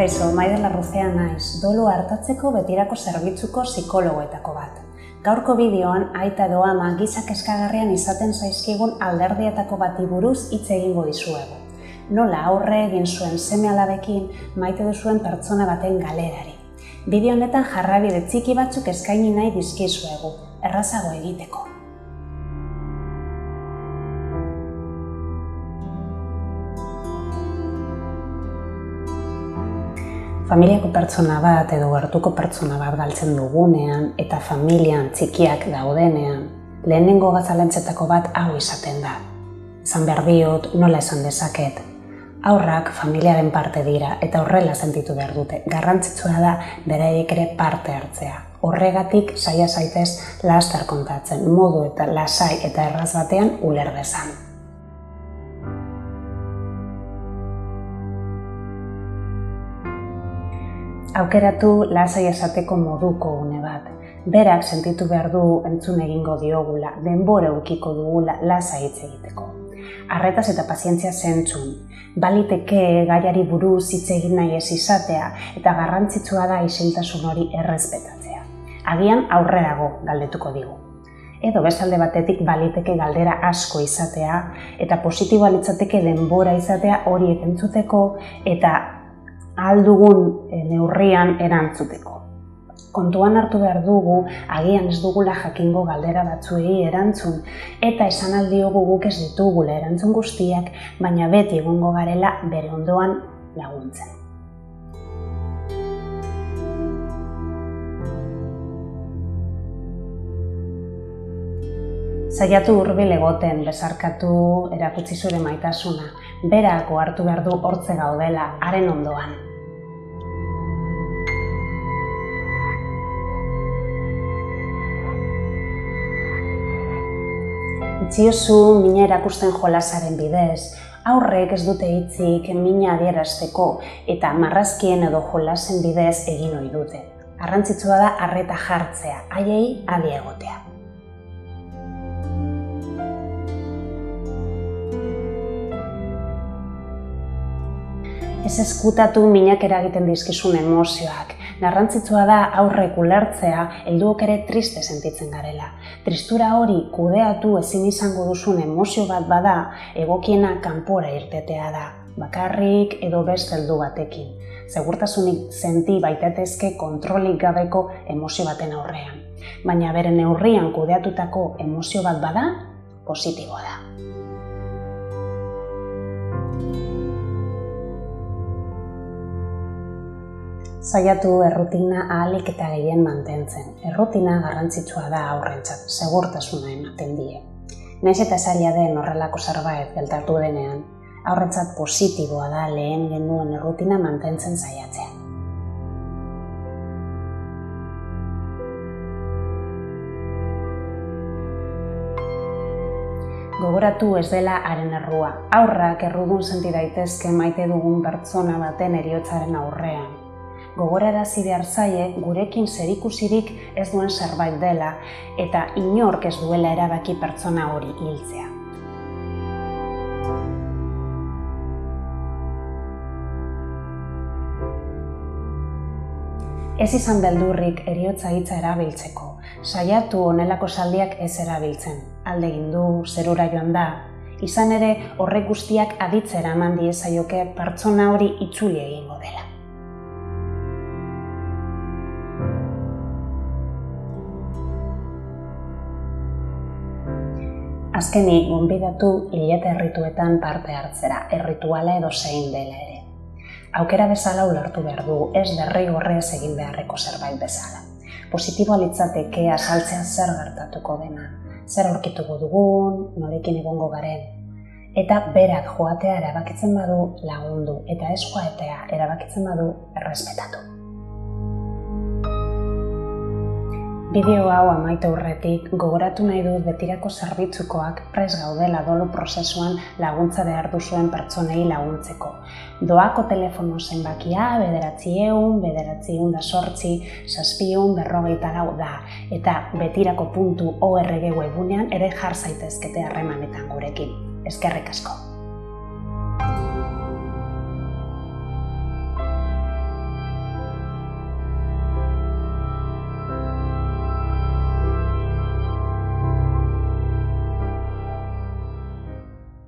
Kaixo, Maider Larruzea naiz, dolu hartatzeko betirako zerbitzuko psikologoetako bat. Gaurko bideoan aita edo ama giza kezkagarrian izaten zaizkigun alderdietako bati buruz hitz egingo dizuegu. Nola aurre egin zuen seme-alabekin maite duzuen pertsona baten galerari. Bideo honetan jarrabide txiki batzuk eskaini nahi dizkizuegu, errazago egiteko. Familiako pertsona bat edo gertuko pertsona bat galtzen dugunean eta familian txikiak daudenean, lehenengo zalantzetako bat hau izaten da. Esan behar diot, nola esan dezaket. Haurrak familiaren parte dira eta horrela sentitu behar dute. Garrantzitsua da beraiek ere parte hartzea. Horregatik saia zaitez laster kontatzen, modu eta lasai eta erraz batean uler dezan. Aukeratu lasai esateko moduko une bat. Berak sentitu behar du entzun egingo diogula, denbora ukiko dugula lasai hitz egiteko. Arretaz eta pazientzia zentzun. Baliteke gaiari buruz hitz egin nahi ez izatea eta garrantzitsua da isiltasun hori errespetatzea. Agian aurrerago galdetuko digu. Edo bestalde batetik baliteke galdera asko izatea eta positiboa litzateke denbora izatea horiek entzuteko eta ahal dugun neurrian erantzuteko. Kontuan hartu behar dugu, agian ez dugula jakingo galdera batzuei erantzun, eta esan aldiogu guk ez ditugula erantzun guztiak, baina beti egongo garela bere ondoan laguntzen. Saiatu hurbil egoten, besarkatu, erakutsi zure maitasuna, berak ohartu behar du hortze gaudela, haren ondoan. Itziozu mina erakusten jolasaren bidez, aurrek ez dute hitzik mina adierazteko eta marrazkien edo jolasen bidez egin ohi dute. Garrantzitsua da arreta jartzea, haiei adi egotea. Ez ezkutatu minak eragiten dizkizun emozioak. Garrantzitsua da aurrek ulertzea helduok ere triste sentitzen garela. Tristura hori kudeatu ezin izango duzun emozio bat bada, egokiena kanpora irtetea da, bakarrik edo beste heldu batekin. Segurtasunik senti baitetezke kontrolik gabeko emozio baten aurrean. Baina bere neurrian kudeatutako emozio bat bada, positiboa da. Saiatu errutina ahalik eta gehien mantentzen. Errutina garrantzitsua da aurrentzat, segurtasuna ematen die. Nahiz eta zaila den horrelako zerbait gertatu denean, aurrentzat positiboa da lehen genuen errutina mantentzen saiatzea. Gogoratu ez dela haren errua. Haurrak errudun senti daitezke maite dugun pertsona baten heriotzaren aurrean. Gogorarazi behar zaie gurekin zerikusirik ez duen zerbait dela eta inork ez duela erabaki pertsona hori hiltzea. Ez izan beldurrik heriotza hitza erabiltzeko. Saiatu honelako esaldiak ez erabiltzen. Alde egin du, zerura joan da. Izan ere horrek guztiak aditzera eman diezaioke pertsona hori itzuli egingo dela. Azkenik, gonbidatu hilete errituetan parte hartzera, errituala edo zein dela ere. Aukera bezala ulertu behar du, ez derrigorrez egin beharreko zerbait bezala. Positiboa litzateke azaltzea zer gertatuko dena, zer aurkituko dugun, norekin egongo garen. Eta berak joatea erabakitzen badu lagundu, eta ez joatea erabakitzen badu errespetatu. Bideo hau amaitu aurretik gogoratu nahi dut betirako zerbitzukoak prest gaudela dolu prozesuan laguntza behar duzuen pertsonei laguntzeko. Doako telefono zenbakia 900-808-754 da eta betirako.org webunean ere jar zaitezkete harremanetan gurekin. Eskerrik asko.